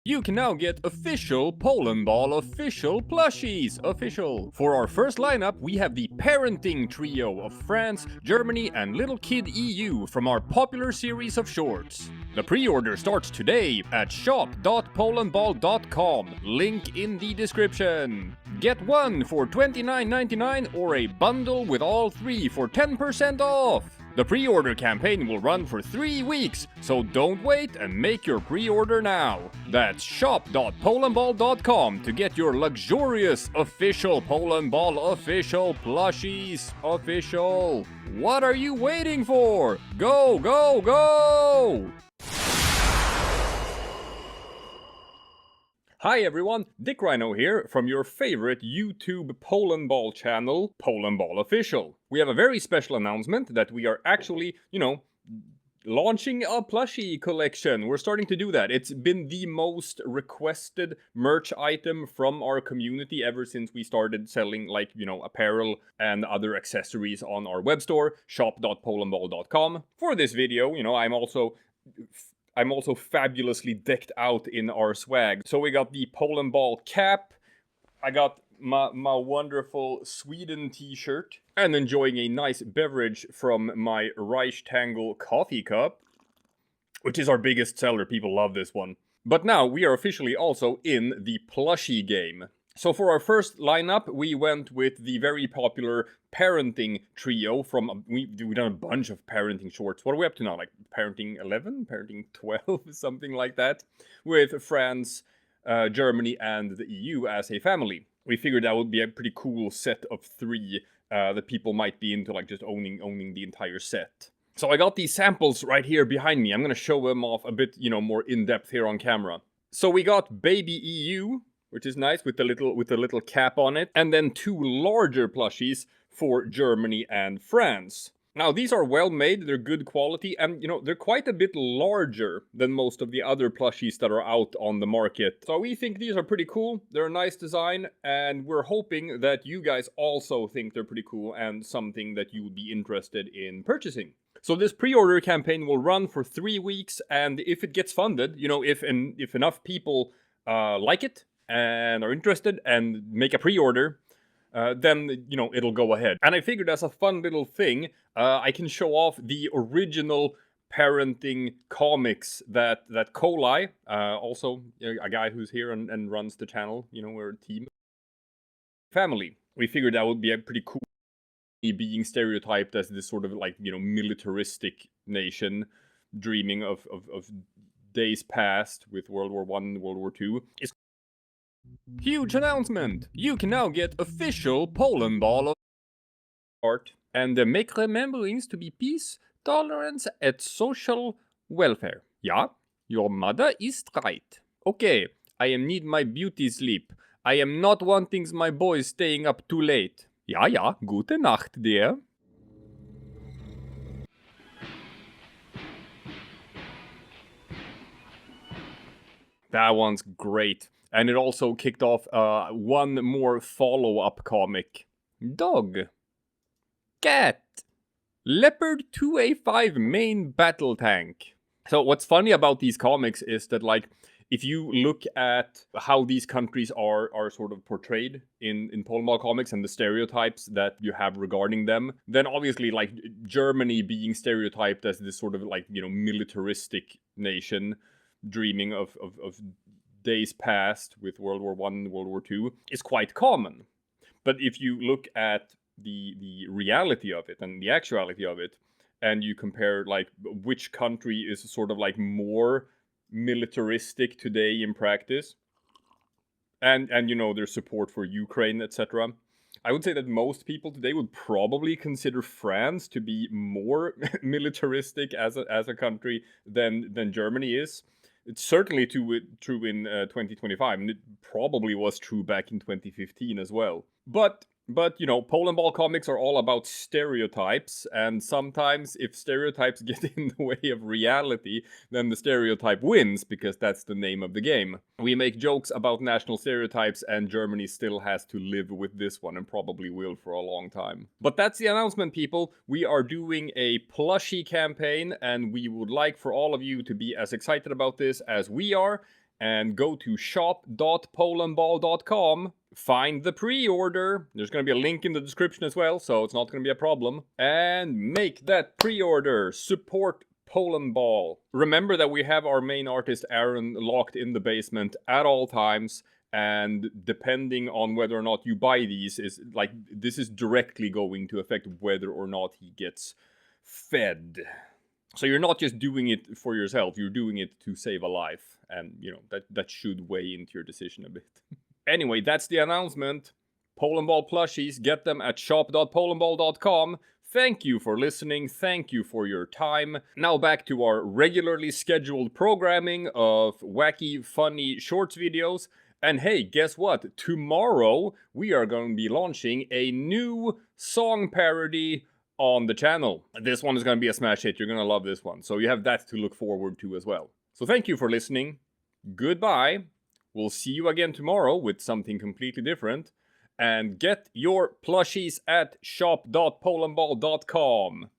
You can now get official Poland Ball official plushies. Official. For our first lineup, we have the parenting trio of France, Germany, and Little Kid EU from our popular series of shorts. The pre-order starts today at shop.polandball.com. Link in the description. Get one for $29.99 or a bundle with all three for 10% off. The pre-order campaign will run for 3 weeks, so don't wait and make your pre-order now. That's shop.polandball.com to get your luxurious official Poland Ball official plushies. Official. What are you waiting for? Go, go, go! Hi everyone, Dick Rhino here from your favorite YouTube Poland Ball channel, Poland Ball Official. We have a very special announcement that we are actually, launching a plushie collection. We're starting to do that. It's been the most requested merch item from our community ever since we started selling apparel and other accessories on our web store, shop.polandball.com. For this video, I'm also fabulously decked out in our swag. So we got the Poland Ball cap, I got my wonderful Sweden t-shirt, and enjoying a nice beverage from my Reichtangle coffee cup, which is our biggest seller. People love this one. But now we are officially also in the plushie game. So for our first lineup, we went with the very popular parenting trio from... We've done a bunch of parenting shorts. What are we up to now? Like parenting 11? Parenting 12? Something like that. With France, Germany, and the EU as a family. We figured that would be a pretty cool set of 3 that people might be into, like just owning the entire set. So I got these samples right here behind me. I'm going to show them off a bit, more in-depth here on camera. So we got Baby EU, which is nice with the little cap on it, and then 2 larger plushies for Germany and France. Now these are well made, they're good quality, and they're quite a bit larger than most of the other plushies that are out on the market. So we think these are pretty cool, they're a nice design, and we're hoping that you guys also think they're pretty cool and something that you would be interested in purchasing. So this pre-order campaign will run for 3 weeks, and if it gets funded, if enough people like it, and are interested and make a pre-order, then, it'll go ahead. And I figured as a fun little thing, I can show off the original parenting comics that Kolai, also a guy who's here and runs the channel, we're a team. Family. We figured that would be a pretty cool, being stereotyped as this sort of militaristic nation, dreaming of days past with World War I and World War II. Huge announcement! You can now get official Poland Ball art and make rememberings to be peace, tolerance, and social welfare. Yeah, your mother is right. Okay, I am need my beauty sleep. I am not wanting my boys staying up too late. Ja, gute Nacht, dear. That one's great. And it also kicked off one more follow-up comic. Dog. Cat. Leopard 2A5 main battle tank. So what's funny about these comics is that, if you look at how these countries are sort of portrayed in Poland Ball comics and the stereotypes that you have regarding them, then obviously, Germany being stereotyped as this sort of, militaristic nation, dreaming of days past with World War I and World War II is quite common. But if you look at the reality of it and the actuality of it, and you compare which country is sort of more militaristic today in practice, and their support for Ukraine, etc., I would say that most people today would probably consider France to be more militaristic as a country than Germany is. It's certainly true in 2025, and it probably was true back in 2015 as well. But Poland Ball comics are all about stereotypes, and sometimes if stereotypes get in the way of reality, then the stereotype wins, because that's the name of the game. We make jokes about national stereotypes, and Germany still has to live with this one, and probably will for a long time. But that's the announcement, people. We are doing a plushie campaign, and we would like for all of you to be as excited about this as we are. and go to shop.polandball.com. Find the pre-order. There's going to be a link in the description as well, so it's not going to be a problem. And make that pre-order. Support Poland Ball. Remember that we have our main artist Aaron locked in the basement at all times, and depending on whether or not you buy these, this is directly going to affect whether or not he gets fed. So you're not just doing it for yourself, you're doing it to save a life, and that should weigh into your decision a bit. Anyway, that's the announcement. Poland Ball plushies, get them at shop.polandball.com. Thank you for listening, thank you for your time. Now back to our regularly scheduled programming of wacky, funny shorts videos. And hey, guess what? Tomorrow we are going to be launching a new song parody on the channel. This one is going to be a smash hit, you're going to love this one. So you have that to look forward to as well. So thank you for listening, goodbye. We'll see you again tomorrow with something completely different. And get your plushies at shop.polandball.com.